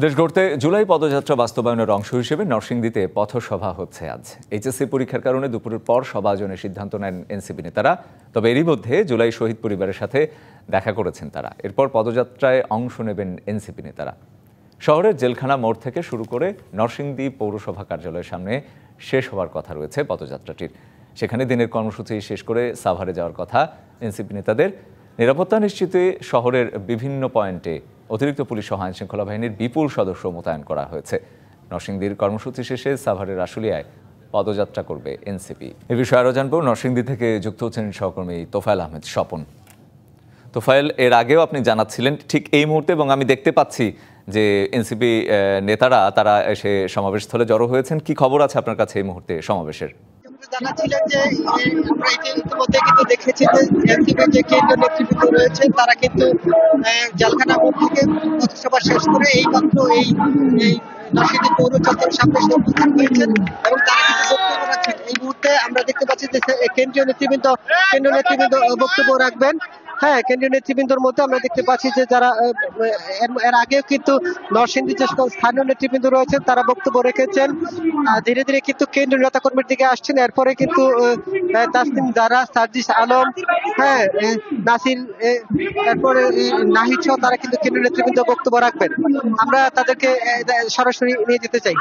দেশ গড়তে জুলাই পদযাত্রা বাস্তবায়নের অংশ হিসেবে নরসিংদীতে পথসভা হচ্ছে আজ। এইচএসসি পরীক্ষার কারণে দুপুরের পর সভা আয়োজনের সিদ্ধান্ত নেন এনসিপি নেতারা। তবে এরই মধ্যে জুলাই শহীদ পরিবারের সাথে দেখা করেছেন তারা। এরপর পদযাত্রায় অংশ নেবেন এনসিপি নেতারা। শহরের জেলখানা মোড় থেকে শুরু করে নরসিংদী পৌরসভা কার্যালয়ের সামনে শেষ হওয়ার কথা রয়েছে পদযাত্রাটির। সেখানে দিনের কর্মসূচি শেষ করে সাভারে যাওয়ার কথা এনসিপি নেতাদের। নিরাপত্তা নিশ্চিতে শহরের বিভিন্ন পয়েন্টে অতিরিক্ত পুলিশ সহ আইনশৃঙ্খলা বাহিনীর বিপুল সদস্য মোতায়েন করা হয়েছে। নরসিংদীর কর্মসূচি শেষে সাভারের আশুলিয়ায় পদযাত্রা করবে এনসিপি। এ বিষয়ে আরও জানবো, নরসিংদী থেকে যুক্ত হচ্ছেন সহকর্মী তোফায়েল আহমেদ স্বপন। তোফায়েল, এর আগেও আপনি জানাচ্ছিলেন ঠিক এই মুহূর্তে, এবং আমি দেখতে পাচ্ছি যে এনসিপি নেতারা তারা এসে সমাবেশস্থলে জড়ো হয়েছেন। কি খবর আছে আপনার কাছে এই মুহূর্তে সমাবেশের? জানাচ্ছিলেন যে আমরা ইতিমধ্যে কিন্তু দেখেছি যে এনসিপির যে কেন্দ্রীয় নেতৃবৃন্দ রয়েছে তারা কিন্তু জেলখানা মোড় থেকে পথসভা শেষ করে এইমাত্র এই নরসিংদী পৌর চত্বরের সামনে এসে উপস্থিত হয়েছেন এবং তারা কিন্তু বক্তব্য রাখছেন। এই মুহূর্তে আমরা দেখতে পাচ্ছি যে কেন্দ্রীয় নেতৃবৃন্দ বক্তব্য রাখবেন। হ্যাঁ, কেন্দ্রীয় নেতৃবৃন্দর মধ্যে আমরা দেখতে পাচ্ছি যে যারা এর আগেও কিন্তু নরসিংদীর যে সকল স্থানীয় নেতৃবৃন্দ রয়েছেন তারা বক্তব্য রেখেছেন। ধীরে ধীরে কিন্তু কেন্দ্রীয় নেতাকর্মীর দিকে আসছেন। এরপরে কিন্তু তাসনিম জারা, সার্জিস আলম, হ্যাঁ, নাসির, এরপরে নাহিদ সহ তারা কিন্তু কেন্দ্রীয় নেতৃবৃন্দ বক্তব্য রাখবেন। আমরা তাদেরকে সরাসরি নিয়ে যেতে চাই।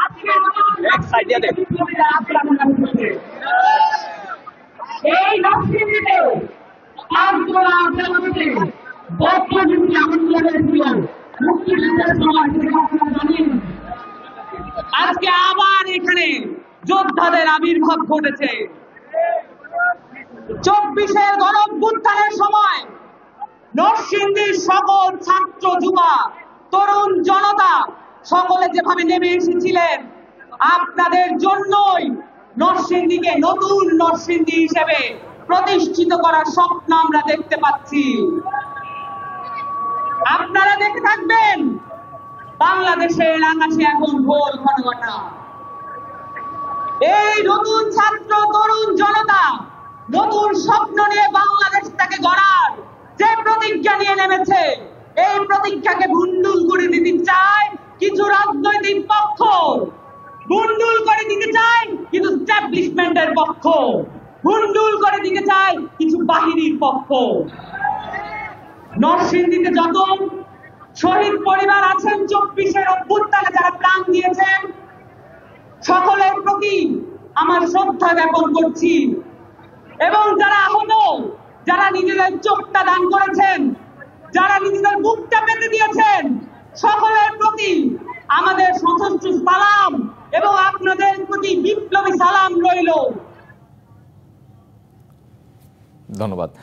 আজকে আবার এখানে যোদ্ধাদের আবির্ভাব ঘটেছে। 24-এর গণঅভ্যুত্থানের সময় নরসিংদীর সকল ছাত্র, যুবা, তরুণ জনতা সকলে যেভাবে নেমে এসেছিলেন, আপনাদের জন্যই নরসিংদীকে নতুন নরসিংদী হিসেবে প্রতিষ্ঠিত করার স্বপ্ন আমরা দেখতে পাচ্ছি। আপনারা দেখে থাকবেন বাংলাদেশের আকাশে এখন ভোর ঘনঘটা। এই নতুন ছাত্র, তরুণ জনতা নতুন স্বপ্ন নিয়ে বাংলাদেশটাকে গড়ার যে প্রতিজ্ঞা নিয়ে নেমেছে, এই প্রতিজ্ঞাকে ভুন্ডুল করে দিতে চায় কিছু রাজনৈতিক পক্ষ, ভুন্ডুল করে দিতে চায় কিছু এস্টাবলিশমেন্টের পক্ষ, ভুন্ডুল করে দিতে চায় কিছু বাহিনীর পক্ষ। নরসিংদীতে যত শহীদ পরিবার আছেন, 24-এর অভ্যুত্থানে যারা প্রাণ দিয়েছেন, সকলের প্রতি আমার শ্রদ্ধা জ্ঞাপন করছি। এবং যারা আহত, যারা নিজেদের চোখটা দান করেছেন, যারা নিজেদের বুকটা পেতে দিয়েছেন, সকলের প্রতি আমাদের সশস্ত্র সালাম এবং আপনাদের প্রতি বিপ্লবী সালাম রইল। ধন্যবাদ।